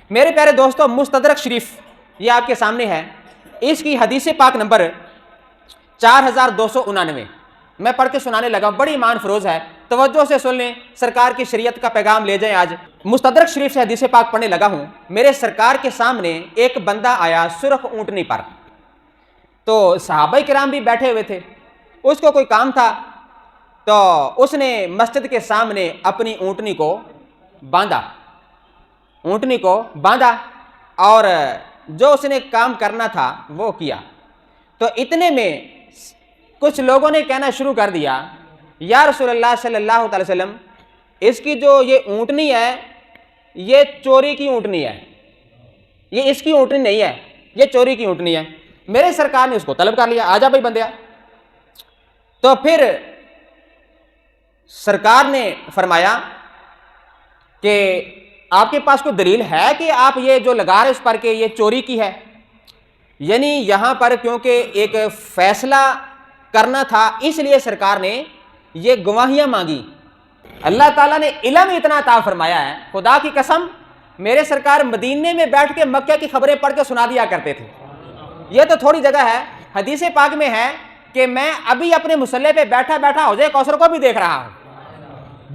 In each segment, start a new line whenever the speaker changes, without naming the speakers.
میرے پیارے دوستو، مستدرک شریف یہ آپ کے سامنے ہے، اس کی حدیث پاک نمبر 4299 میں پڑھ کے سنانے لگا ہوں، بڑی ایمان فروز ہے، توجہ سے سن لیں، سرکار کی شریعت کا پیغام لے جائیں۔ آج مستدرک شریف سے حدیث پاک پڑھنے لگا ہوں۔ میرے سرکار کے سامنے ایک بندہ آیا سرخ اونٹنی پر، تو صحابہ کرام بھی بیٹھے ہوئے تھے، اس کو کوئی کام تھا، تو اس نے مسجد کے سامنے اپنی اونٹنی کو باندھا اور جو اس نے کام کرنا تھا وہ کیا۔ تو اتنے میں کچھ لوگوں نے کہنا شروع کر دیا، یا رسول اللہ صلی اللہ علیہ وسلم، اس کی جو یہ اونٹنی ہے یہ چوری کی اونٹنی ہے، یہ اس کی اونٹنی نہیں ہے، یہ چوری کی اونٹنی ہے۔ میرے سرکار نے اس کو طلب کر لیا، آجا بھائی بندیا۔ تو پھر سرکار نے فرمایا کہ آپ کے پاس کوئی دلیل ہے کہ آپ یہ جو لگا رہے اس پر کہ یہ چوری کی ہے؟ یعنی یہاں پر کیونکہ ایک فیصلہ کرنا تھا، اس لیے سرکار نے یہ گواہیاں مانگی۔ اللہ تعالیٰ نے علم اتنا عطا فرمایا ہے، خدا کی قسم، میرے سرکار مدینے میں بیٹھ کے مکہ کی خبریں پڑھ کے سنا دیا کرتے تھے۔ یہ تو تھوڑی جگہ ہے، حدیث پاک میں ہے کہ میں ابھی اپنے مصلی پہ بیٹھا بیٹھا حوض کوثر کو بھی دیکھ رہا ہوں۔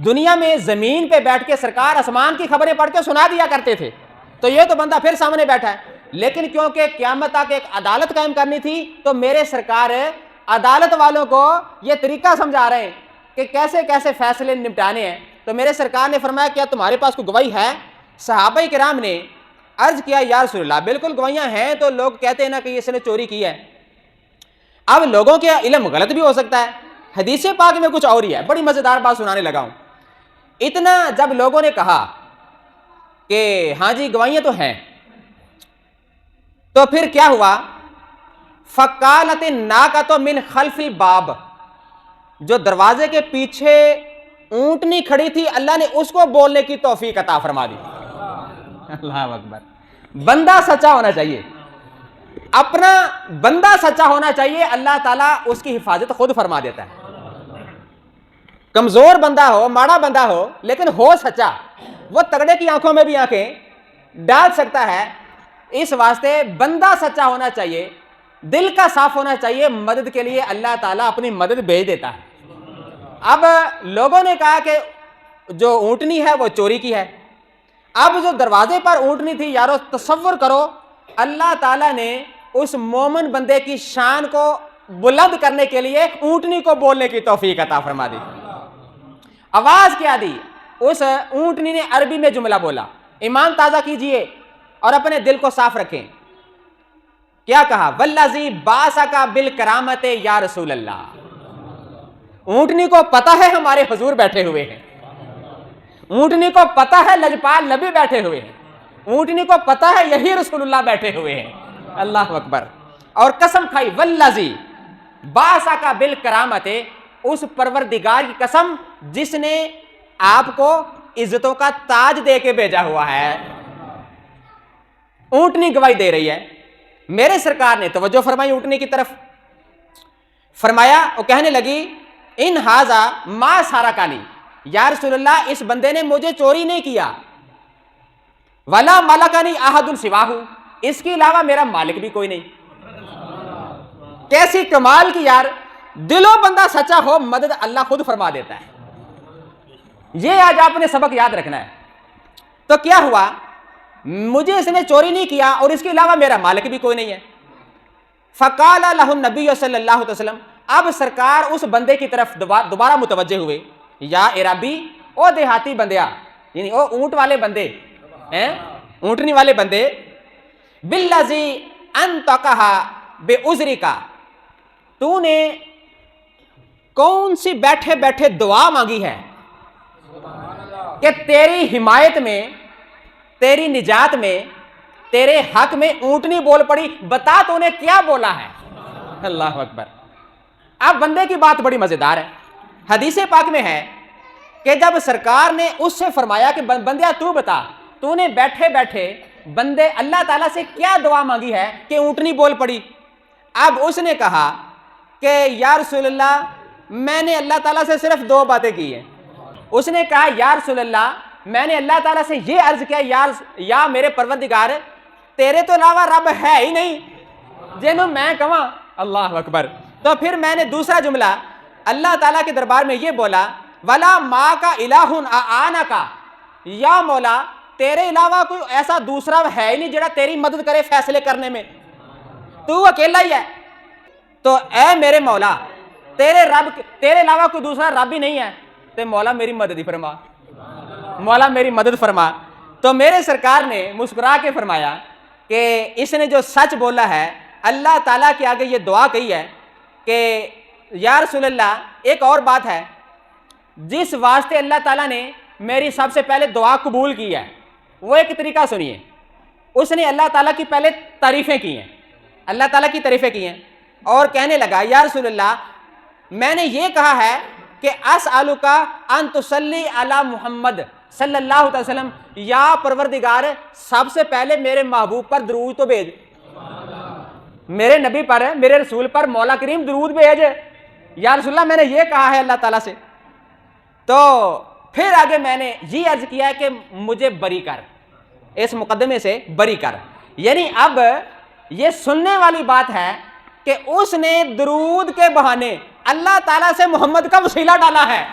دنیا میں زمین پہ بیٹھ کے سرکار آسمان کی خبریں پڑھ کے سنا دیا کرتے تھے، تو یہ تو بندہ پھر سامنے بیٹھا ہے۔ لیکن کیونکہ قیامت تک ایک عدالت قائم کرنی تھی، تو میرے سرکار عدالت والوں کو یہ طریقہ سمجھا رہے ہیں کہ کیسے کیسے فیصلے نمٹانے ہیں۔ تو میرے سرکار نے فرمایا، کیا تمہارے پاس کوئی گواہی ہے؟ صحابہ کرام نے عرض کیا، یا رسول اللہ بالکل گواہیاں ہیں، تو لوگ کہتے ہیں نا کہ اس نے چوری کی ہے۔ اب لوگوں کے علم غلط بھی ہو سکتا ہے، حدیث پاک میں کچھ اور ہی ہے۔ بڑی مزیدار بات سنانے لگا ہوں۔ اتنا جب لوگوں نے کہا کہ ہاں جی گواہیاں تو ہیں، تو پھر کیا ہوا؟ فقالت الناقۃ من خلف الباب، جو دروازے کے پیچھے اونٹنی کھڑی تھی، اللہ نے اس کو بولنے کی توفیق عطا فرما دی۔ اللہ اکبر۔ بندہ سچا ہونا چاہیے، اپنا بندہ سچا ہونا چاہیے، اللہ تعالیٰ اس کی حفاظت خود فرما دیتا ہے۔ کمزور بندہ ہو، ماڑا بندہ ہو، لیکن ہو سچا، وہ تگڑے کی آنکھوں میں بھی آنکھیں ڈال سکتا ہے۔ اس واسطے بندہ سچا ہونا چاہیے، دل کا صاف ہونا چاہیے، مدد کے لیے اللہ تعالیٰ اپنی مدد بھیج دیتا ہے۔ اب لوگوں نے کہا کہ جو اونٹنی ہے وہ چوری کی ہے۔ اب جو دروازے پر اونٹنی تھی، یارو تصور کرو، اللہ تعالیٰ نے اس مومن بندے کی شان کو بلند کرنے کے لیے اونٹنی کو بولنے کی توفیق عطا فرما دی۔ آواز کیا دی؟ اس اونٹنی نے عربی میں جملہ بولا۔ ایمان تازہ کیجئے اور اپنے دل کو صاف رکھیں۔ کیا کہا؟ والذی بعثک بالکرامۃ یا رسول اللہ۔ اونٹنی کو پتہ ہے ہمارے حضور بیٹھے ہوئے ہیں، اونٹنی کو پتہ ہے لجپال نبی بیٹھے ہوئے ہیں، اونٹنی کو پتہ ہے یہی رسول اللہ بیٹھے ہوئے ہیں۔ اللہ اکبر۔ اور قسم کھائی، والذی بعثک بالکرامۃ، اس پروردگار کی قسم جس نے آپ کو عزتوں کا تاج دے کے بھیجا ہوا ہے۔ اونٹنی گواہی دے رہی ہے۔ میرے سرکار نے توجہ فرمائی اونٹنی کی طرف، فرمایا، وہ کہنے لگی، ان ھذا ما سرقنی، یا رسول اللہ اس بندے نے مجھے چوری نہیں کیا، ولا ملکنی احد سواہ، اس کے علاوہ میرا مالک بھی کوئی نہیں۔ کیسی کمال کی یار، دلوں بندہ سچا ہو، مدد اللہ خود فرما دیتا ہے۔ یہ آج آپ نے سبق یاد رکھنا ہے۔ تو کیا ہوا؟ مجھے اس نے چوری نہیں کیا اور اس کے علاوہ میرا مالک بھی کوئی نہیں ہے۔ فقال لہ النبی صلی اللہ علیہ وسلم، اب سرکار اس بندے کی طرف دوبارہ متوجہ ہوئے، یا عربی، او دیہاتی بندیا، یعنی او اونٹ والے بندے ہیں، اونٹنی والے بندے، بالذی انطقھا بعذرک، تو نے کون سی بیٹھے بیٹھے دعا مانگی ہے کہ تیری حمایت میں، تیری نجات میں، تیرے حق میں اونٹنی بول پڑی، بتا تو نے کیا بولا ہے۔ اللہ اکبر۔ اب بندے کی بات بڑی مزیدار ہے۔ حدیث پاک میں ہے کہ جب سرکار نے اس سے فرمایا کہ بندیا تو بتا، تو نے بیٹھے بیٹھے بندے اللہ تعالیٰ سے کیا دعا مانگی ہے کہ اونٹنی بول پڑی؟ اب اس نے کہا کہ یا رسول اللہ میں نے اللہ تعالیٰ سے صرف دو باتیں کی ہیں۔ اس نے کہا، یا رسول اللہ میں نے اللہ تعالیٰ سے یہ عرض کیا یا میرے پروردگار تیرے تو علاوہ رب ہے ہی نہیں جنہوں میں کہاں. اللہ اکبر. تو پھر میں نے دوسرا جملہ اللہ تعالیٰ کے دربار میں یہ بولا ولا ما کا الہ آنا کا, یا مولا تیرے علاوہ کوئی ایسا دوسرا ہے ہی نہیں جڑا تیری مدد کرے فیصلے کرنے میں, تو اکیلا ہی ہے. تو اے میرے مولا تیرے علاوہ کوئی دوسرا رب ہی نہیں ہے, تو مولا میری مدد ہی فرما, مولا میری مدد فرما. تو میرے سرکار نے مسکرا کے فرمایا کہ اس نے جو سچ بولا ہے, اللہ تعالیٰ کے آگے یہ دعا کہی ہے کہ یا رسول اللہ ایک اور بات ہے جس واسطے اللہ تعالیٰ نے میری سب سے پہلے دعا قبول کی ہے, وہ ایک طریقہ سنیے. اس نے اللہ تعالیٰ کی پہلے تعریفیں کی ہیں, اللہ تعالیٰ کی تعریفیں کی ہیں, اور کہنے لگا یا رسول اللہ میں نے یہ کہا ہے کہ اسألک ان تصلی علی محمد صلی اللہ علیہ وسلم, یا پروردگار سب سے پہلے میرے محبوب پر درود تو بھیج, میرے نبی پر میرے رسول پر مولا کریم درود بھیج. یا رسول اللہ میں نے یہ کہا ہے اللہ تعالیٰ سے. تو پھر آگے میں نے یہ عرض کیا ہے کہ مجھے بری کر, اس مقدمے سے بری کر. یعنی اب یہ سننے والی بات ہے کہ اس نے درود کے بہانے اللہ تعالیٰ سے محمد کا وسیلہ ڈالا ہے.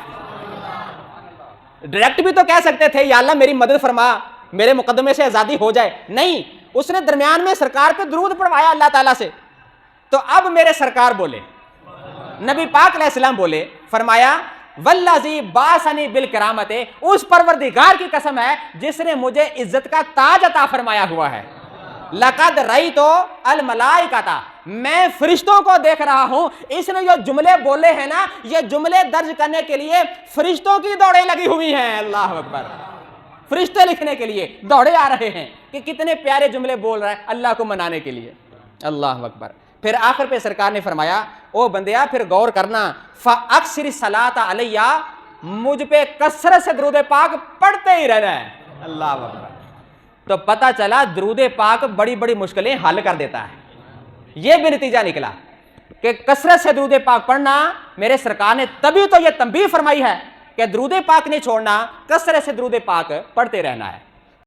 ڈائریکٹ بھی تو کہہ سکتے تھے یا اللہ میری مدد فرما, میرے مقدمے سے آزادی ہو جائے, نہیں, اس نے درمیان میں سرکار پہ درود پڑھوایا اللہ تعالیٰ سے. تو اب میرے سرکار بولے, نبی پاک علیہ السلام بولے, فرمایا والذی باسنی بالکرامت, اس پروردگار کی قسم ہے جس نے مجھے عزت کا تاج عطا فرمایا ہوا ہے. لقد رأیت الملائکۃ, میں فرشتوں کو دیکھ رہا ہوں. اس نے جو جملے بولے ہیں نا, یہ جملے درج کرنے کے لیے فرشتوں کی دوڑیں لگی ہوئی ہیں. اللہ اکبر. فرشتے لکھنے کے لیے دوڑے آ رہے ہیں کہ کتنے پیارے جملے بول رہا ہے اللہ کو منانے کے لیے. اللہ اکبر. پھر آخر پہ سرکار نے فرمایا او بندیا پھر غور کرنا, فاکثر الصلاۃ علیہ, مجھ پہ کثرت سے درود پاک پڑھتے ہی رہنا ہے. اللہ اکبر. تو پتہ چلا درود پاک بڑی بڑی مشکلیں حل کر دیتا ہے. یہ بھی نتیجہ نکلا کہ کثرت سے درود پاک پڑھنا, میرے سرکار نے تبھی تو یہ تنبیہ فرمائی ہے کہ درود پاک نہیں چھوڑنا, کثرت سے درود پاک پڑھتے رہنا ہے.